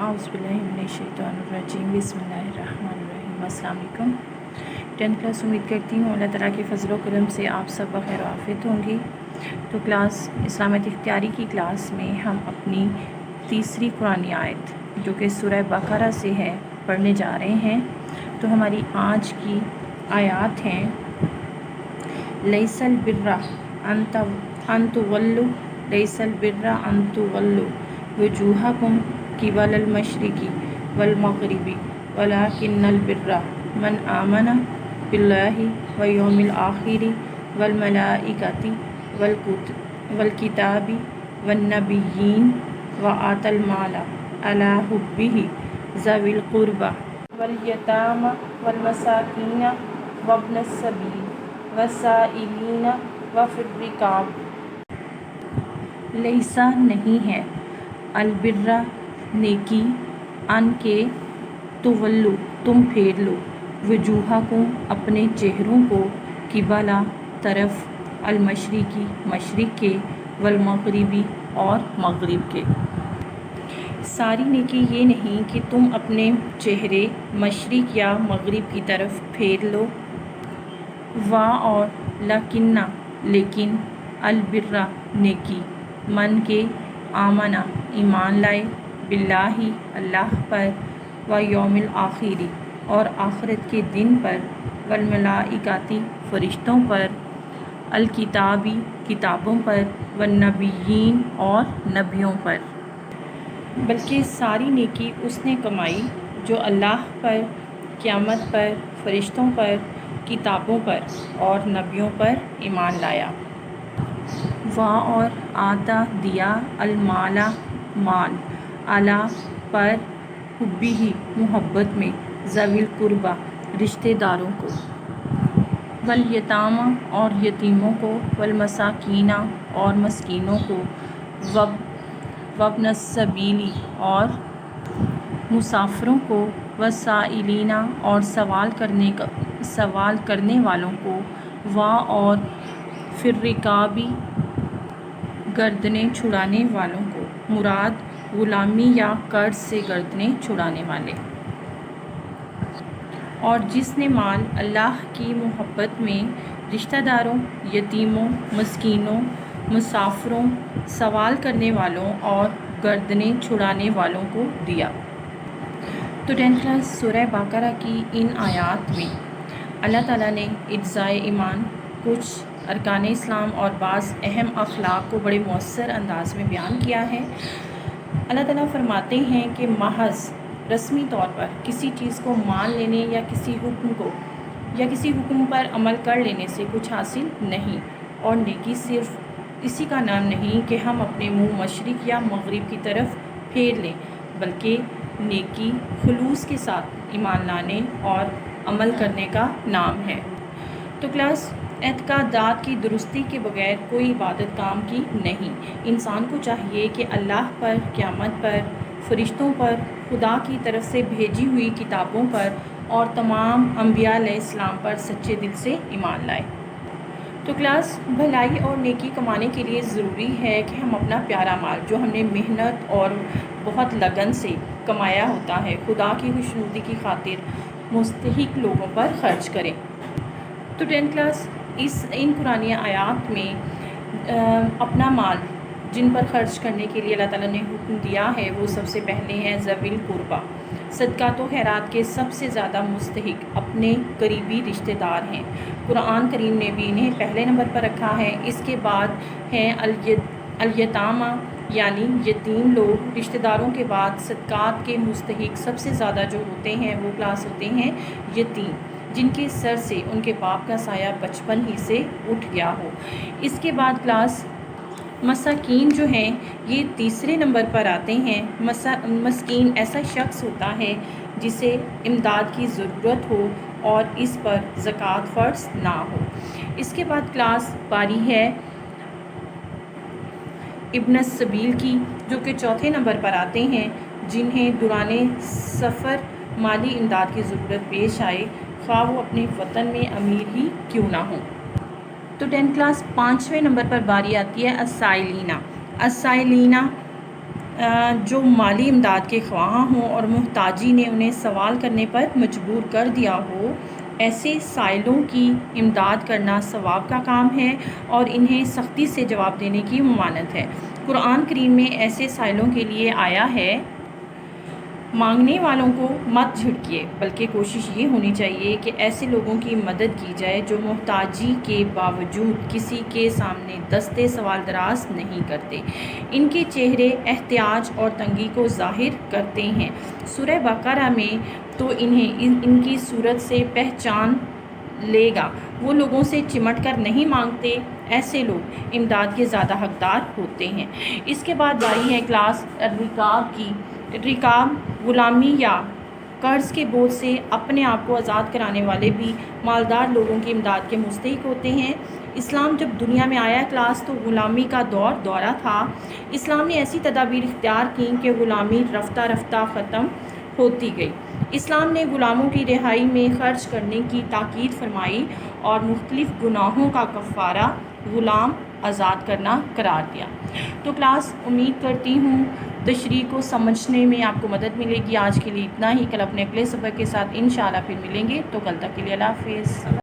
اعوذ باللہ من الشیطان الرجیم بسم اللہ الرحمن الرحیم۔ السلام علیکم۔ 10th کلاس امید کرتی ہوں اللہ تعالیٰ کے فضل و کرم سے آپ سب بخیر و عافیت ہوں گی۔ تو کلاس اسلامیت اختیاری کی کلاس میں ہم اپنی تیسری قرآنی آیت جو کہ سورہ بقرہ سے ہے پڑھنے جا رہے ہیں۔ تو ہماری آج کی آیات ہیں لیس البر ان تولوا لیس البر ان تولوا وجوہکم قبل المشرق والمغرب ولکن البر من آمن باللہ والیوم الآخر والملائکۃ والکتاب والنبیین وآتى المال علی حبہ ذوی القربى والیتامى والمساکین وابن السبیل والسائلین وفی الرقاب۔ لیسا نہیں ہے، البر نیکی، ان کے تولو تم پھیر لو، وجوہکم اپنے چہروں کو، قبلہ طرف، المشرقی مشرق کے، والمغربی اور مغرب کے۔ ساری نیکی یہ نہیں کہ تم اپنے چہرے مشرق یا مغرب کی طرف پھیر لو، اور لکنہ لیکن، البر نیکی، من کے، آمنہ ایمان لائے، باللہ اللہ پر، و یوم الآخر اور آخرت کے دن پر، والملائکۃ فرشتوں پر، الکتابی کتابوں پر، والنبیین اور نبیوں پر۔ بلکہ ساری نیکی اس نے کمائی جو اللہ پر، قیامت پر، فرشتوں پر، کتابوں پر اور نبیوں پر ایمان لایا۔ اور آتا دیا، المال مال، علی پر، حبہ محبت میں، ذوی القربى رشتہ داروں کو، والیتامى اور یتیموں کو، والمساکین اور مسکینوں کو، وابن السبیل اور مسافروں کو، والسائلین اور سوال کرنے والوں کو، اور فی الرقاب گردنیں چھڑانے والوں کو، مراد غلامی یا قرض سے گردنیں چھڑانے والے۔ اور جس نے مال اللہ کی محبت میں رشتہ داروں، یتیموں، مسکینوں، مسافروں، سوال کرنے والوں اور گردنیں چھڑانے والوں کو دیا۔ تو 10th کلاس سورہ بقرہ کی ان آیات میں اللہ تعالیٰ نے اجزائے ایمان، کچھ ارکان اسلام اور بعض اہم اخلاق کو بڑے مؤثر انداز میں بیان کیا ہے۔ اللہ تعالیٰ فرماتے ہیں کہ محض رسمی طور پر کسی چیز کو مان لینے یا کسی حکم پر عمل کر لینے سے کچھ حاصل نہیں، اور نیکی صرف اسی کا نام نہیں کہ ہم اپنے منہ مشرق یا مغرب کی طرف پھیر لیں، بلکہ نیکی خلوص کے ساتھ ایمان لانے اور عمل کرنے کا نام ہے۔ تو کلاس اعتقادات کی درستی کے بغیر کوئی عبادت کام کی نہیں۔ انسان کو چاہیے کہ اللہ پر، قیامت پر، فرشتوں پر، خدا کی طرف سے بھیجی ہوئی کتابوں پر اور تمام انبیاء علیہ السلام پر سچے دل سے ایمان لائے۔ تو کلاس بھلائی اور نیکی کمانے کے لیے ضروری ہے کہ ہم اپنا پیارا مال جو ہم نے محنت اور بہت لگن سے کمایا ہوتا ہے، خدا کی خوشنودی کی خاطر مستحق لوگوں پر خرچ کریں۔ تو 10th کلاس ان قرآنی آیات میں اپنا مال جن پر خرچ کرنے کے لیے اللہ تعالیٰ نے حکم دیا ہے وہ سب سے پہلے ہیں ذوی القربیٰ۔ صدقات و خیرات کے سب سے زیادہ مستحق اپنے قریبی رشتہ دار ہیں۔ قرآن کریم نے بھی انہیں پہلے نمبر پر رکھا ہے۔ اس کے بعد ہیں الیتامى یعنی یتیم لوگ۔ رشتہ داروں کے بعد صدقات کے مستحق سب سے زیادہ جو ہوتے ہیں وہ کلاس ہوتے ہیں یتیم، جن کے سر سے ان کے باپ کا سایہ بچپن ہی سے اٹھ گیا ہو۔ اس کے بعد کلاس مساکین جو ہیں یہ تیسرے نمبر پر آتے ہیں۔ مسکین ایسا شخص ہوتا ہے جسے امداد کی ضرورت ہو اور اس پر زکوٰۃ فرض نہ ہو۔ اس کے بعد کلاس باری ہے ابن السبیل کی، جو کہ چوتھے نمبر پر آتے ہیں، جنہیں دوران سفر مالی امداد کی ضرورت پیش آئے، خواہ وہ اپنے وطن میں امیر ہی کیوں نہ ہوں۔ تو 10th کلاس 5ویں نمبر پر باری آتی ہے السائلین۔ السائلین جو مالی امداد کے خواہاں ہوں اور محتاجی نے انہیں سوال کرنے پر مجبور کر دیا ہو، ایسے سائلوں کی امداد کرنا ثواب کا کام ہے اور انہیں سختی سے جواب دینے کی ممانعت ہے۔ قرآن کریم میں ایسے سائلوں کے لیے آیا ہے، مانگنے والوں کو مت جھڑکیے، بلکہ کوشش یہ ہونی چاہیے کہ ایسے لوگوں کی مدد کی جائے جو محتاجی کے باوجود کسی کے سامنے دستے سوال دراز نہیں کرتے۔ ان کے چہرے احتیاج اور تنگی کو ظاہر کرتے ہیں۔ سورہ بقرہ میں تو انہیں ان کی صورت سے پہچان لے گا، وہ لوگوں سے چمٹ کر نہیں مانگتے، ایسے لوگ امداد کے زیادہ حقدار ہوتے ہیں۔ اس کے بعد باری ہے کلاس الرقاب کی۔ رقاب غلامی یا قرض کے بوجھ سے اپنے آپ کو آزاد کرانے والے بھی مالدار لوگوں کی امداد کے مستحق ہوتے ہیں۔ اسلام جب دنیا میں آیا کلاس تو غلامی کا دورہ تھا۔ اسلام نے ایسی تدابیر اختیار کیں کہ غلامی رفتہ رفتہ ختم ہوتی گئی۔ اسلام نے غلاموں کی رہائی میں خرچ کرنے کی تاکید فرمائی اور مختلف گناہوں کا کفارہ غلام آزاد کرنا قرار دیا۔ تو کلاس امید کرتی ہوں تشریح کو سمجھنے میں آپ کو مدد ملے گی۔ آج کے لیے اتنا ہی، کل اپنے اگلے سبق کے ساتھ انشاءاللہ پھر ملیں گے، تو کل تک کے لیے اللہ حافظ۔